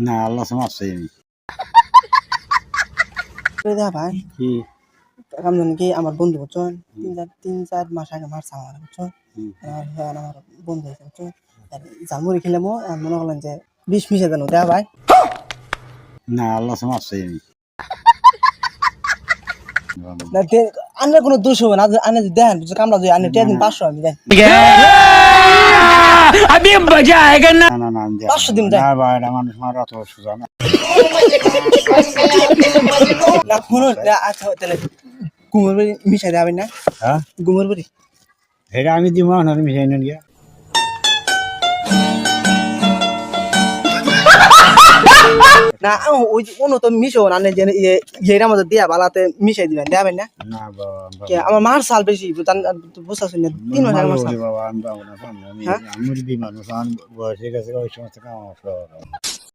না আল্লাহ মারছে আমি দেখা ভাই কি কাম জানি কি আমার বন্ধু বুঝছেন 3-4 মাস আগে মারছে আমার বুঝছেন আমার বন্ধু হয়েছে বুঝছেন জামুরি খেলামো মনে করলেন যে বিষ মিশে দেন দেখা ভাই না আল্লাহ মারছে আমি না আন্নার কোনো দোষ হবে না আনে যদি দেখেন কামড়া যদি আনে 500 আমি দেন अभी मजा आएगा ना না না 500 দিন দেন না ভাই এটা মানুষ মারা তো সোজা না না কোনো আচ্ছা তাহলে গুমর বাড়ি মিশাই দেবেন না হ্যাঁ গুমর বাড়ি এটা আমি দিব না মিশাই নেন গিয়া না ওই কোনো তো মিশো না যে এর মধ্যে দিয়া বালাতে মিশাই দিবেন দেবেন না না বাবা কে আমার মার সাল বেশি বুঝছাছ না 3 মাস আগে মার সাল বাবা আমি পাবো না আমি মুরগি মানুষ বয়স হয়ে গেছে ওই সমস্ত কাম আমার